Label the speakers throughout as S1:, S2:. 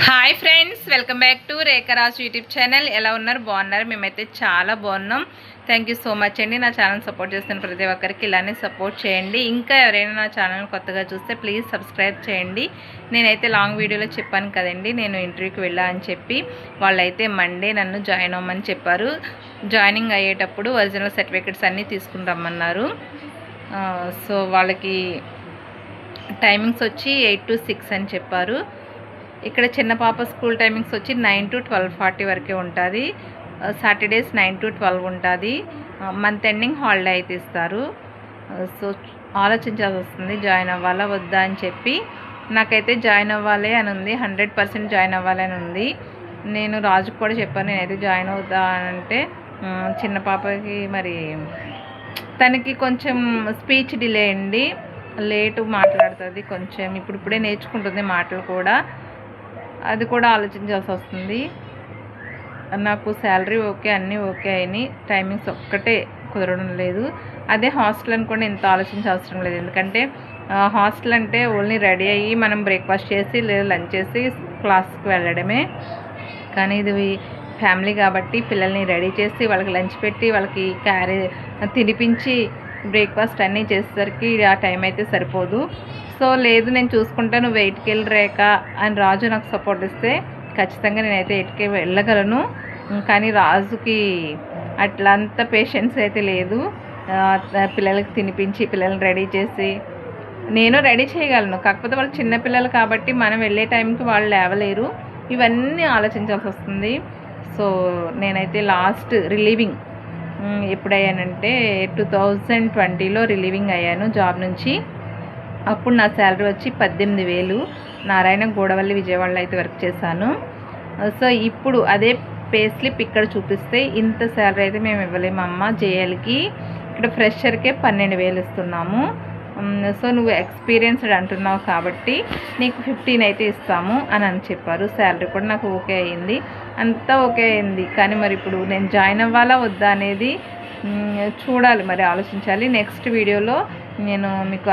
S1: Hi friends, welcome back to Rekharaj YouTube channel. ఎలా ఉన్నారు? బాగున్నారు? మేమైతే చాలా బాగున్నాం. థ్యాంక్ యూ సో మచ్ అండి. నా ఛానల్ సపోర్ట్ చేస్తున్న ప్రతి ఒక్కరికి ఇలానే సపోర్ట్ చేయండి. ఇంకా ఎవరైనా నా ఛానల్ కొత్తగా చూస్తే ప్లీజ్ సబ్స్క్రైబ్ చేయండి. నేనైతే లాంగ్ వీడియోలో చెప్పాను కదండి, నేను ఇంటర్వ్యూకి వెళ్ళా అని చెప్పి. వాళ్ళైతే మండే నన్ను జాయిన్ అవ్వమని చెప్పారు. జాయినింగ్ అయ్యేటప్పుడు ఒరిజినల్ సర్టిఫికెట్స్ అన్నీ తీసుకుని రమ్మన్నారు. సో వాళ్ళకి టైమింగ్స్ వచ్చి 8 to 6 అని చెప్పారు. ఇక్కడ చిన్న పాప స్కూల్ టైమింగ్స్ వచ్చి 9 to 12:40 వరకే ఉంటుంది. సాటర్డేస్ 9 to 12 ఉంటుంది. మంత్ ఎండింగ్ హాలిడే అయితే ఇస్తారు. సో ఆలోచించాల్సి వస్తుంది జాయిన్ అవ్వాలా వద్దా అని చెప్పి. నాకైతే జాయిన్ అవ్వాలి అని ఉంది, 100% జాయిన్ అవ్వాలి అని ఉంది. నేను రాజుకు కూడా చెప్పాను నేనైతే జాయిన్ అవుతా అంటే. చిన్న పాపకి మరి తనకి కొంచెం స్పీచ్ డిలే అండి, లేటు మాట్లాడుతుంది కొంచెం. ఇప్పుడిప్పుడే నేర్చుకుంటుంది మాటలు కూడా. అది కూడా ఆలోచించాల్సి వస్తుంది. నాకు శాలరీ ఓకే, అన్నీ ఓకే అయినాయి, టైమింగ్స్ ఒక్కటే కుదరడం లేదు. అదే హాస్టల్ అనుకోండి ఇంత ఆలోచించాల్సిన లేదు. ఎందుకంటే హాస్టల్ అంటే ఓన్లీ రెడీ అయ్యి మనం బ్రేక్ఫాస్ట్ చేసి లేదా లంచ్ చేసి క్లాస్కి వెళ్ళడమే. కానీ ఇది ఫ్యామిలీ కాబట్టి పిల్లల్ని రెడీ చేసి వాళ్ళకి లంచ్ పెట్టి వాళ్ళకి క్యారీ తినిపించి బ్రేక్ఫాస్ట్ అన్నీ చేసేసరికి ఆ టైం అయితే సరిపోదు. సో లేదు నేను చూసుకుంటా, నువ్వు 8కి వెళ్ళి రేఖ అని రాజు నాకు సపోర్ట్ ఇస్తే ఖచ్చితంగా నేనైతే 8కి వెళ్ళగలను. కానీ రాజుకి అట్లంత పేషెన్స్ అయితే లేదు. పిల్లలకి తినిపించి పిల్లల్ని రెడీ చేసి నేను రెడీ చేయగలను, కాకపోతే వాళ్ళు చిన్నపిల్లలు కాబట్టి మనం వెళ్ళే టైంకి వాళ్ళు లేవలేరు. ఇవన్నీ ఆలోచించాల్సి వస్తుంది. సో నేనైతే లాస్ట్ రిలీవింగ్ ఎప్పుడయ్యానంటే 2020లో రిలీవింగ్ అయ్యాను జాబ్ నుంచి. అప్పుడు నా శాలరీ వచ్చి 18,000. నారాయణ గూడవల్లి విజయవాడలో అయితే వర్క్ చేశాను. సో ఇప్పుడు అదే పే స్లిప్ ఇక్కడ చూపిస్తే ఇంత శాలరీ అయితే మేము ఇవ్వలేమమ్మా జేఎల్కి, ఇక్కడ ఫ్రెషర్కే 12,000 ఇస్తున్నాము. సో నువ్వు ఎక్స్పీరియన్స్డ్ అంటున్నావు కాబట్టి నీకు 15 అయితే ఇస్తాము అని చెప్పారు. శాలరీ కూడా నాకు ఓకే అయ్యింది, అంతా ఓకే అయింది. కానీ మరి ఇప్పుడు నేను జాయిన్ అవ్వాలా వద్దా అనేది చూడాలి, మరి ఆలోచించాలి. నెక్స్ట్ వీడియోలో నేను మీకు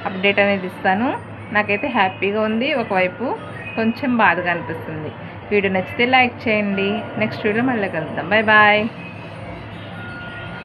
S1: అప్డేట్ అనేది ఇస్తాను. నాకైతే హ్యాపీగా ఉంది, ఒకవైపు కొంచెం బాధగా అనిపిస్తుంది. వీడియో నచ్చితే లైక్ చేయండి. నెక్స్ట్ వీడియో మళ్ళీ కలుద్దాం. Bye bye.